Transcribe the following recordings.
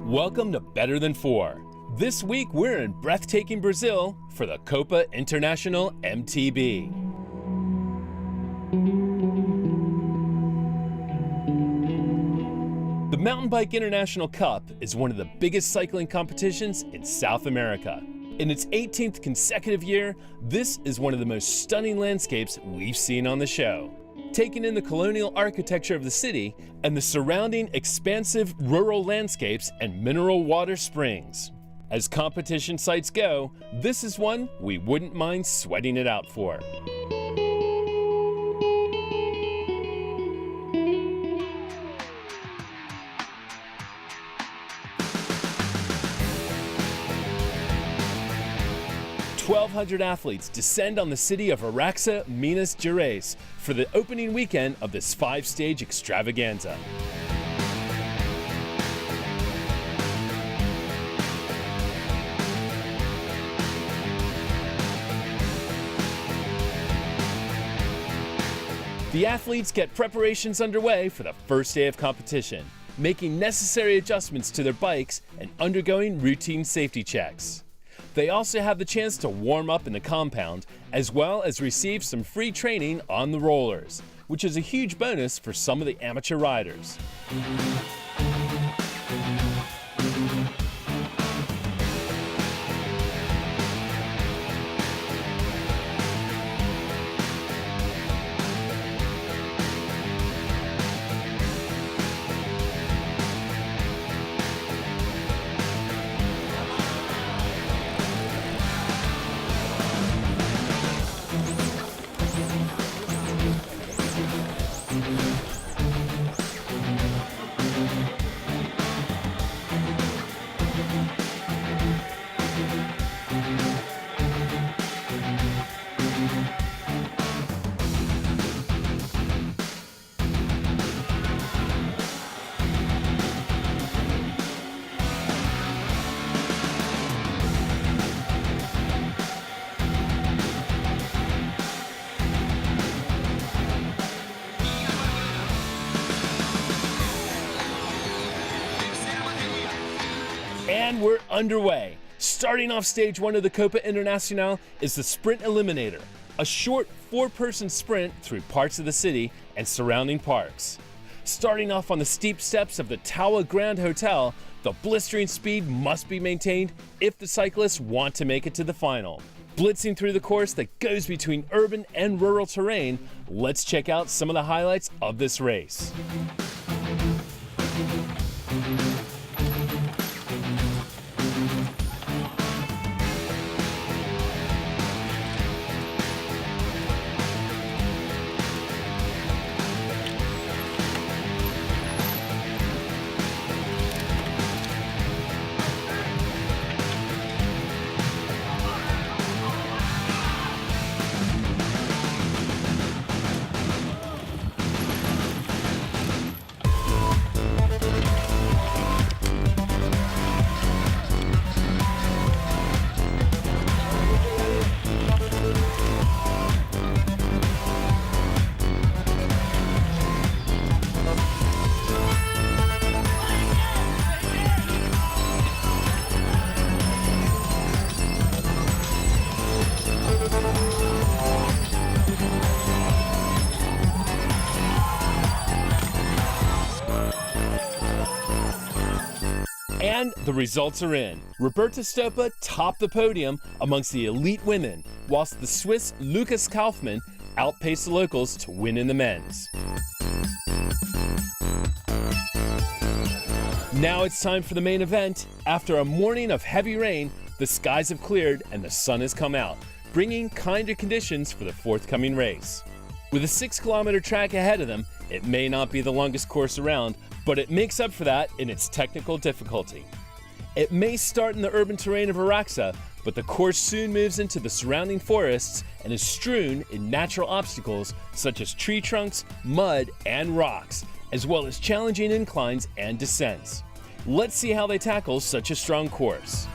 Welcome to Better Than 4. This week we're in breathtaking Brazil for the Copa International MTB. The Mountain Bike International Cup is one of the biggest cycling competitions in South America. In its 18th consecutive year, this is one of the most stunning landscapes we've seen on the show. Taking in the colonial architecture of the city and the surrounding expansive rural landscapes and mineral water springs. As competition sites go, this is one we wouldn't mind sweating it out for. "1,200 athletes descend on the city of Araxá, Minas Gerais for the opening weekend of this 5-stage extravaganza. The athletes get preparations underway for the first day of competition, making necessary adjustments to their bikes and undergoing routine safety checks. They also have the chance to warm up in the compound, as well as receive some free training on the rollers, which is a huge bonus for some of the amateur riders. And we're underway. Starting off stage 1 of the Copa Internacional is the Sprint Eliminator, a short 4-person sprint through parts of the city and surrounding parks. Starting off on the steep steps of the Taua Grand Hotel, the blistering speed must be maintained if the cyclists want to make it to the final. Blitzing through the course that goes between urban and rural terrain, let's check out some of the highlights of this race. And the results are in. Roberta Stopa topped the podium amongst the elite women, whilst the Swiss Lukas Kaufmann outpaced the locals to win in the men's. Now it's time for the main event. After a morning of heavy rain, the skies have cleared and the sun has come out, bringing kinder conditions for the forthcoming race. With a 6-kilometer track ahead of them, it may not be the longest course around, but it makes up for that in its technical difficulty. It may start in the urban terrain of Araksa, but the course soon moves into the surrounding forests and is strewn in natural obstacles such as tree trunks, mud, and rocks, as well as challenging inclines and descents. Let's see how they tackle such a strong course.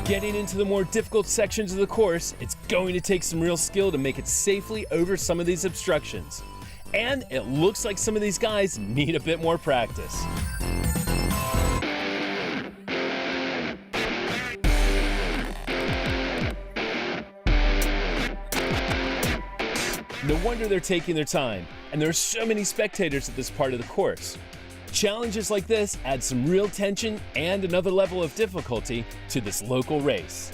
Getting into the more difficult sections of the course, it's going to take some real skill to make it safely over some of these obstructions. And it looks like some of these guys need a bit more practice. No wonder they're taking their time, and there are so many spectators at this part of the course. Challenges like this add some real tension and another level of difficulty to this local race.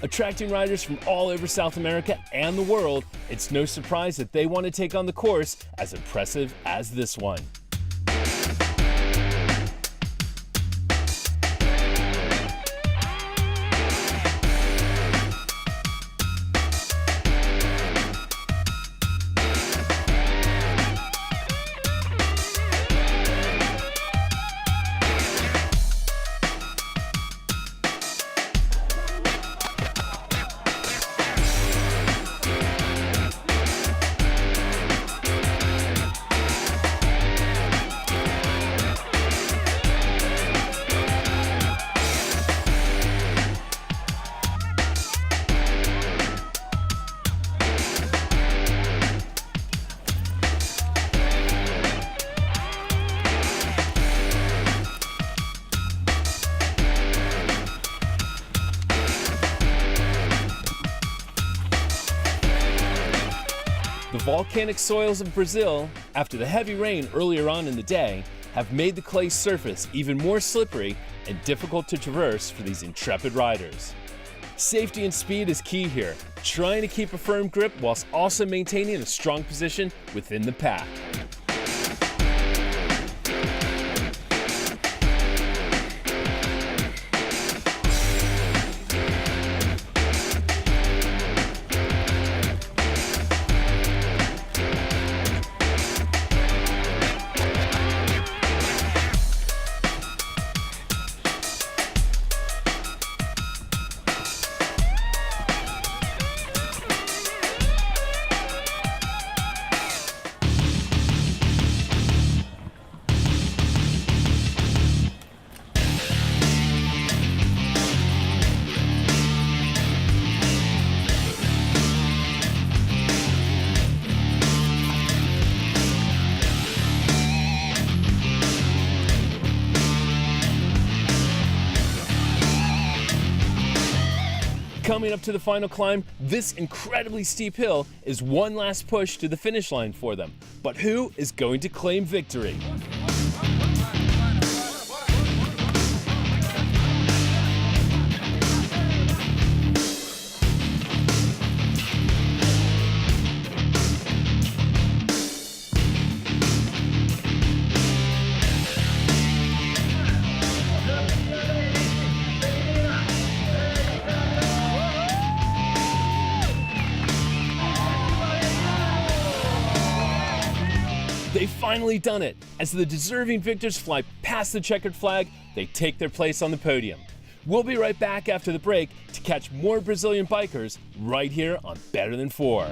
Attracting riders from all over South America and the world, it's no surprise that they want to take on the course as impressive as this one. The volcanic soils of Brazil, after the heavy rain earlier on in the day, have made the clay surface even more slippery and difficult to traverse for these intrepid riders. Safety and speed is key here, trying to keep a firm grip whilst also maintaining a strong position within the pack. Coming up to the final climb, this incredibly steep hill is one last push to the finish line for them. But who is going to claim victory? They've finally done it. As the deserving victors fly past the checkered flag, they take their place on the podium. We'll be right back after the break to catch more Brazilian bikers right here on Better Than 4.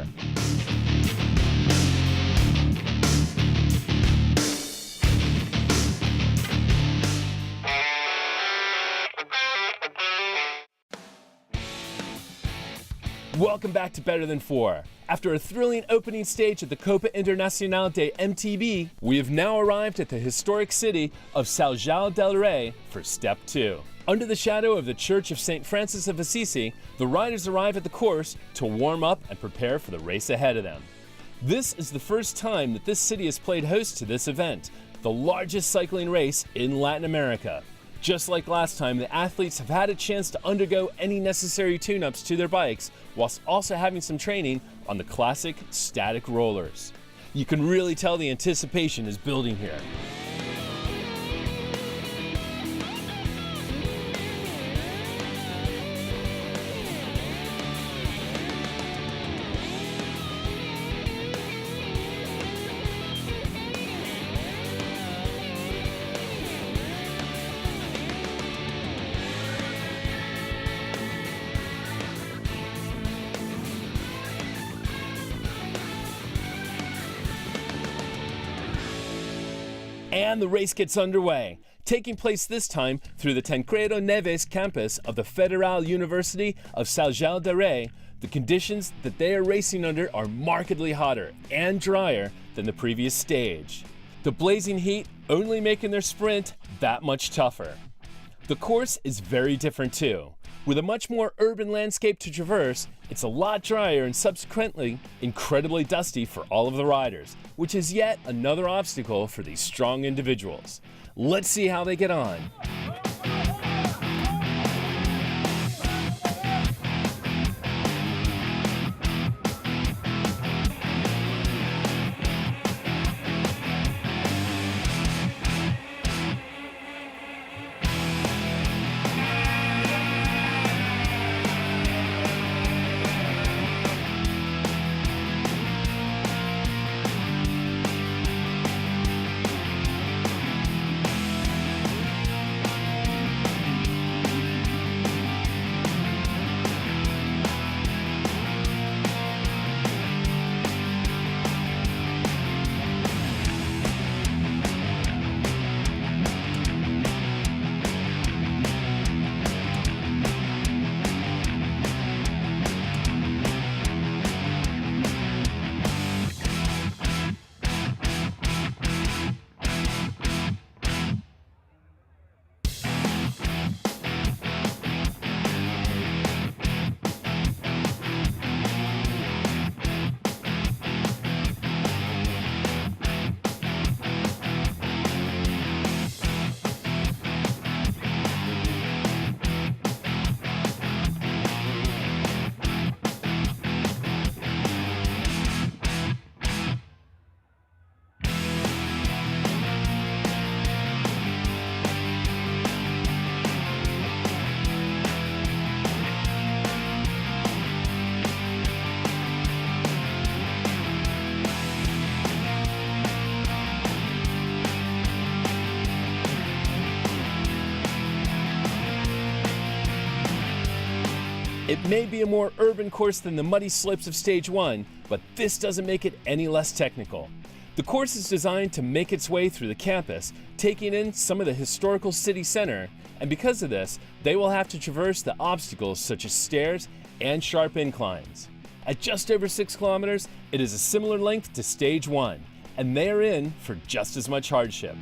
Welcome back to Better Than 4. After a thrilling opening stage at the Copa Internacional de MTB, we have now arrived at the historic city of São João del Rei for Step 2. Under the shadow of the Church of St. Francis of Assisi, the riders arrive at the course to warm up and prepare for the race ahead of them. This is the first time that this city has played host to this event, the largest cycling race in Latin America. Just like last time, the athletes have had a chance to undergo any necessary tune-ups to their bikes, whilst also having some training on the classic static rollers. You can really tell the anticipation is building here. And the race gets underway, taking place this time through the Tancredo Neves campus of the Federal University of São João del Rei. The conditions that they are racing under are markedly hotter and drier than the previous stage. The blazing heat only making their sprint that much tougher. The course is very different too. With a much more urban landscape to traverse, it's a lot drier and subsequently incredibly dusty for all of the riders, which is yet another obstacle for these strong individuals. Let's see how they get on. It may be a more urban course than the muddy slopes of Stage 1, but this doesn't make it any less technical. The course is designed to make its way through the campus, taking in some of the historical city center, and because of this, they will have to traverse the obstacles such as stairs and sharp inclines. At just over 6 kilometers, it is a similar length to Stage 1, and they are in for just as much hardship.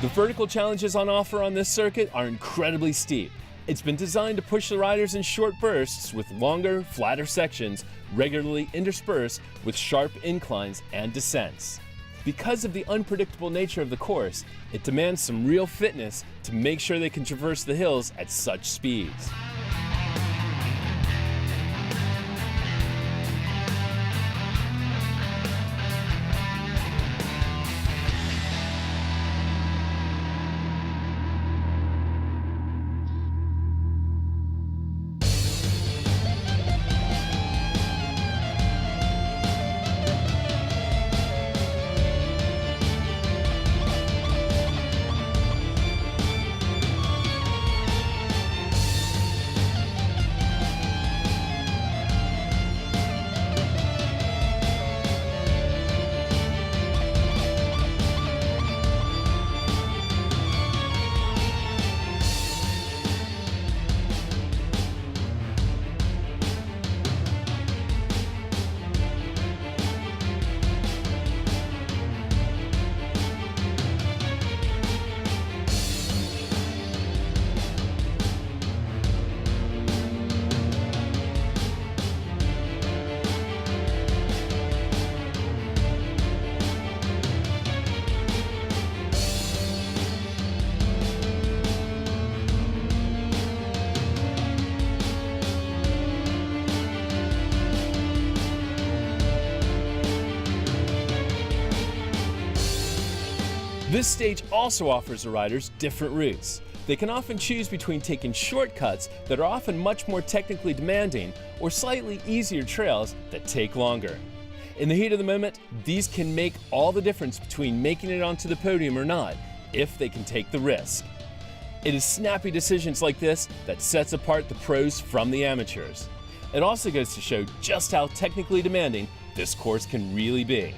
The vertical challenges on offer on this circuit are incredibly steep. It's been designed to push the riders in short bursts with longer, flatter sections regularly interspersed with sharp inclines and descents. Because of the unpredictable nature of the course, it demands some real fitness to make sure they can traverse the hills at such speeds. This stage also offers the riders different routes. They can often choose between taking shortcuts that are often much more technically demanding or slightly easier trails that take longer. In the heat of the moment, these can make all the difference between making it onto the podium or not, if they can take the risk. It is snappy decisions like this that sets apart the pros from the amateurs. It also goes to show just how technically demanding this course can really be.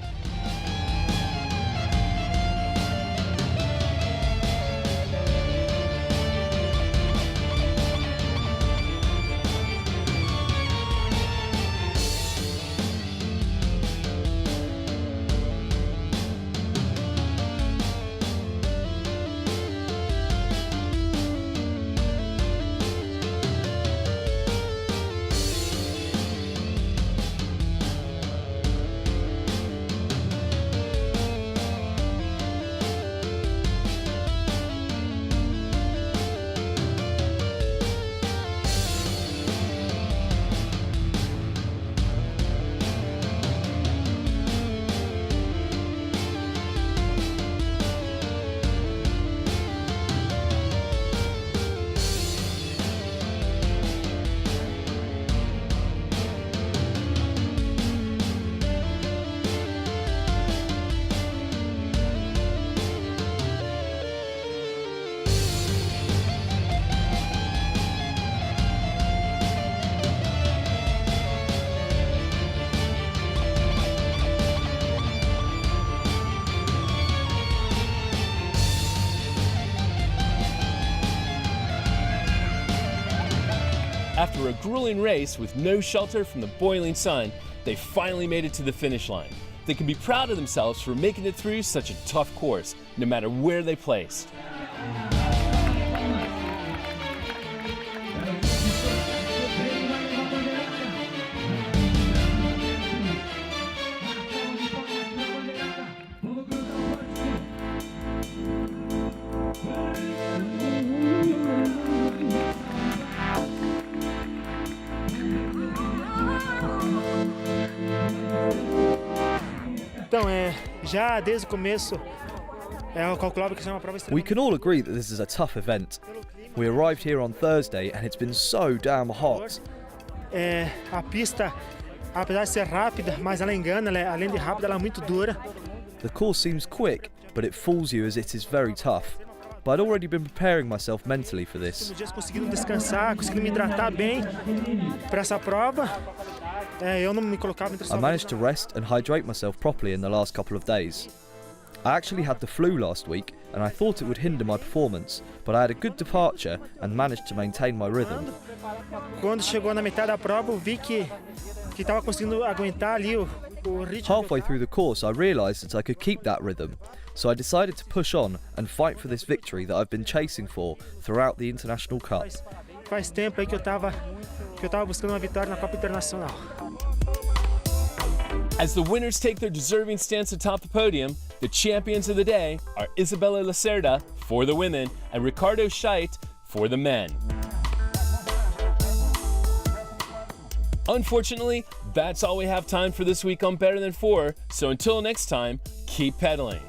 After a grueling race with no shelter from the boiling sun, they finally made it to the finish line. They can be proud of themselves for making it through such a tough course, no matter where they placed. Então, já desde o começo, eu calculava que isso é uma prova We extremamente... can all agree that this is a tough event. We arrived here on Thursday and it's been so damn hot. A pista, apesar de ser rápida, mas ela engana, além de rápida, ela é muito dura. The course seems quick, but it fools you as it is very tough. But I'd already been preparing myself mentally for this. Nos dias conseguindo descansar, conseguindo me hidratar bem para essa prova. Eu não me colocava entre I managed to rest and hydrate myself properly in the last couple of days. I actually had the flu last week and I thought it would hinder my performance, but I had a good departure and managed to maintain my rhythm. Quando chegou na metade da prova, eu vi que estava conseguindo aguentar ali o o ritmo. Halfway through the course, I realised that I could keep that rhythm, so I decided to push on and fight for this victory that I've been chasing for throughout the International Cup. Faz tempo aí que eu tava buscando uma vitória na Copa Internacional. As the winners take their deserving stance atop the podium, the champions of the day are Isabella Lacerda for the women and Ricardo Scheidt for the men. Unfortunately, that's all we have time for this week on Better Than 4, so until next time, keep pedaling.